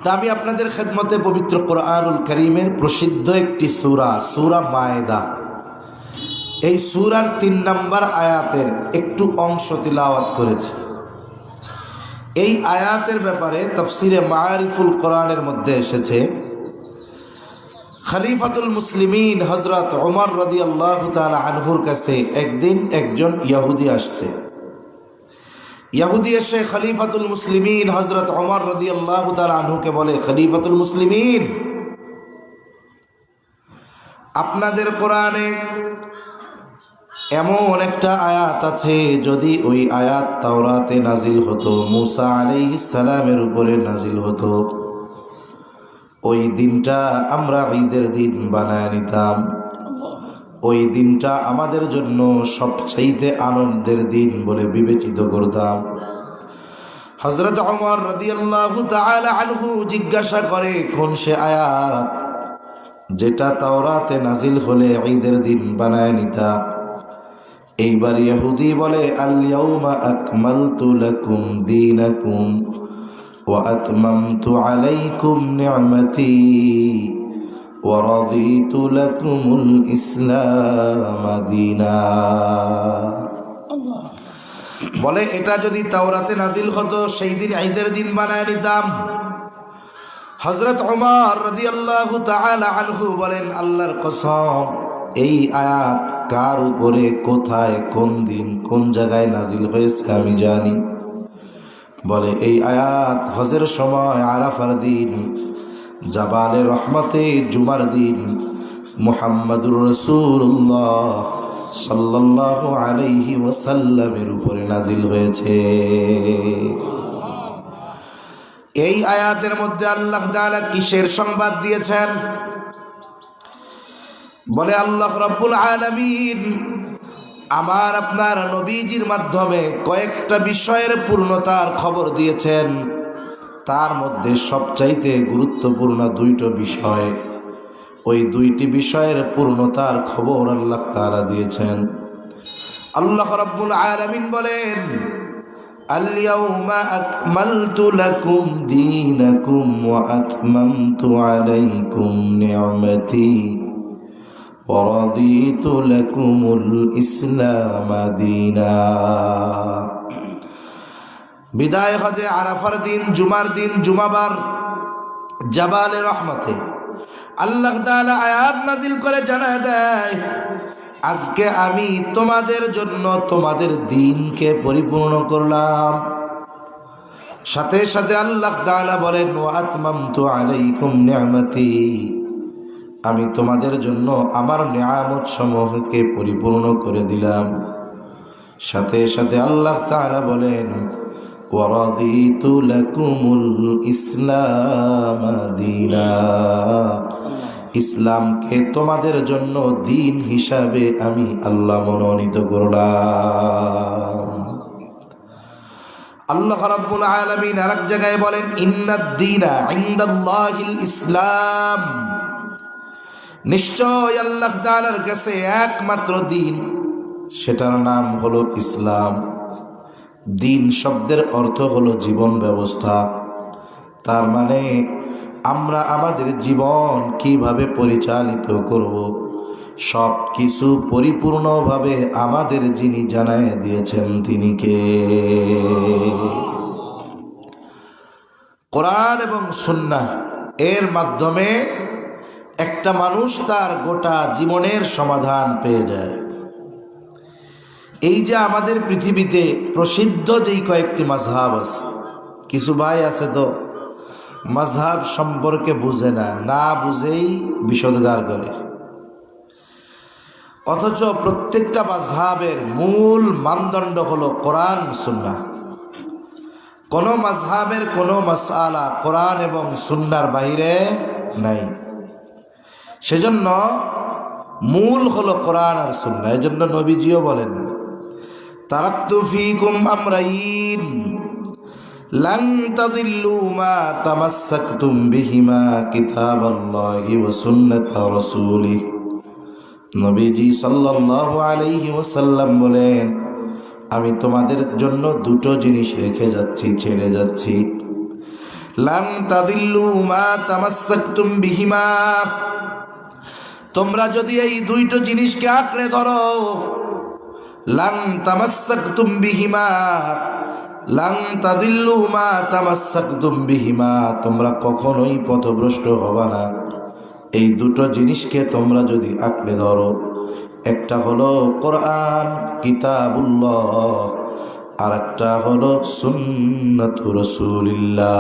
তা আমি আপনাদের খেদমতে পবিত্র কোরআনুল কারীমের প্রসিদ্ধ একটি সূরা, সূরা মায়েদা, এই সূরার ৩ নম্বর আয়াতের একটু অংশ তিলাওয়াত করেছি। এই আয়াতের ব্যাপারে তাফসিরে মাআরিফুল কোরআনের মধ্যে এসেছে, খলিফাতুল মুসলিমিন হযরত ওমর রাদিয়াল্লাহু তাআলা আনহুর কাছে একদিন একজন ইহুদি আসছে। ইহুদি এসে খলিফাতুল মুসলিমিন হযরত ওমর রাদিয়াল্লাহু তাআলা আনহুকে বলে, খলিফাতুল মুসলিমিন, আপনাদের কোরআনে এমন একটা আয়াত আছে, যদি ওই আয়াত তাওরাতে নাজিল হতো, মুসা আলাইহিস সালামের উপরে নাজিল হতো, ওই দিনটা আমরা ঈদের দিন বানায় নিতাম, ওই দিনটা আমাদের জন্য সবচাইতে আনন্দের দিন বলে বিবেচিত করতাম। হযরত ওমর রাদিয়াল্লাহু তাআলা আনহু জিজ্ঞাসা করে, কোন সে আয়াত যেটা তাওরাতে নাজিল হলে ঈদের দিন বানায় নিতা? এইবার ইহুদি বলে, আল ইয়াউমা আকমালতু লাকুম দীনাকুম ওয়া আতমামতু আলাইকুম নি'মাতি ওয়া রাদিতু লাকুমুল ইসলাম দীনা। বলে, এটা যদি তাওরাতে নাজিল হতো সেই দিন ঈদের দিন বানায় নিতাম। হযরত ওমর রাদিয়াল্লাহু তাআলা আনহু বলেন, আল্লাহর কসম, এই আয়াত কার উপরে, কোথায়, কোন দিন, কোন জায়গায় নাজিল হয়েছে আমি জানি। বলে, এই আয়াত হজের সময় আরাফার দিন, জাবালে রহমতে জুমার দিন, মুহাম্মাদুর রাসূলুল্লাহ সাল্লাল্লাহু আলাইহি ওয়াসাল্লামের উপরে নাজিল হয়েছে। এই আয়াতের মধ্যে আল্লাহ তাআলা কিসের সংবাদ দিয়েছেন? বলে, আল্লাহ রাব্বুল আলামিন আমার আপনার নবীজির মাধ্যমে কয়েকটা বিষয়ের পূর্ণতার খবর দিয়েছেন। তার মধ্যে সবচাইতে গুরুত্বপূর্ণ 2টি বিষয়, ওই 2টি বিষয়ের পূর্ণতার খবর আল্লাহ তাআলা দিয়েছেন। আল্লাহ রাব্বুল আলামিন বলেন, আল ইয়াউমা আকমালতু লাকুম দীনাকুম ওয়া আতমামতু আলাইকুম নি'মাতি ওয়া রাদিতু লাকুমুল ইসলাম দীনা। বিদায় হজে আরাফার দিন, জুমার দিন, জুমাবার, জাবালে রহমতে আল্লাহ তাআলা আয়াত নাজিল করে জানায় দেয়, আজকে আমি তোমাদের জন্য তোমাদের দ্বীনকে পরিপূর্ণ করলাম। সাথে সাথে আল্লাহ তাআলা বলেন, ওয়া আতমামতু আলাইকুম নি'মাতি, আমি তোমাদের জন্য আমার নিয়ামত সমূহকে পরিপূর্ণ করে দিলাম। সাথে সাথে আল্লাহ তাআলা বলেন, ওয়া রাদিতু লাকুমুল ইসলাম দীনা, ইসলামকে তোমাদের জন্য দিন হিসাবে আমি আল্লাহ মনোনীত করলাম। আল্লাহ রাব্বুল আলামিন আরেক জায়গায় বলেন, ইন্নাদ দীনা ইনদাল্লাহিল ইসলাম, নিশ্চয় আল্লাহ তাআলার কাছে একমাত্র দিন, সেটার নাম হলো ইসলাম। দিন শব্দের অর্থ হলো জীবন ব্যবস্থা। তার মানে আমরা আমাদের জীবন কিভাবে পরিচালিত করব, সব কিছু পরিপূর্ণভাবে আমাদের যিনি জানায় দিয়েছেন তিনি কে? কোরআন এবং সুন্নাহ এর মাধ্যমে একটা মানুষ তার গোটা জীবনের সমাধান পেয়ে যায়। এই যে আমাদের পৃথিবীতে প্রসিদ্ধ যেই কয়েকটি মাযহাব আছে, কিছু ভাই আছে তো মাযহাব সম্পর্কে বুঝে না, না বুঝেই বিষোদগার করে, অথচ প্রত্যেকটা মাযহাবের মূল মানদণ্ড হলো কোরআন সুন্নাহ। কোন মাযহাবের কোনো মাসআলা কোরআন এবং সুন্নাহর বাইরে নাই। সেজন্য মূল হলো কোরআন আর সুন্নাহ। এজন্য নবীজিও বলেন, তারাকতু ফীকুম আমরাইন লান তাদিল্লু মা তামাসসাকতুম বিহিমা কিতাবাল্লাহি ওয়া সুন্নাতা রাসূলিহি। নবীজি সাল্লাল্লাহু আলাইহি ওয়াসাল্লাম বলেন, আমি তোমাদের জন্য 2টো জিনিস রেখে যাচ্ছি, ছেড়ে যাচ্ছি। লান তাদিল্লু মা তামাসসাকতুম বিহিমা, তোমরা যদি এই দুইটো জিনিসকে আঁকড়ে ধরো, লান তামাসসাকতুম বিহিমা, লান তাদিল্লু মা তামাসসাকতুম বিহিমা, তোমরা কখনোই পথভ্রষ্ট হবে না। এই দুটো জিনিসকে তোমরা যদি আঁকড়ে ধরো, একটা হলো কোরআন কিতাবুল্লাহ, আর একটা হলো সুন্নাতু রাসূলিল্লাহ।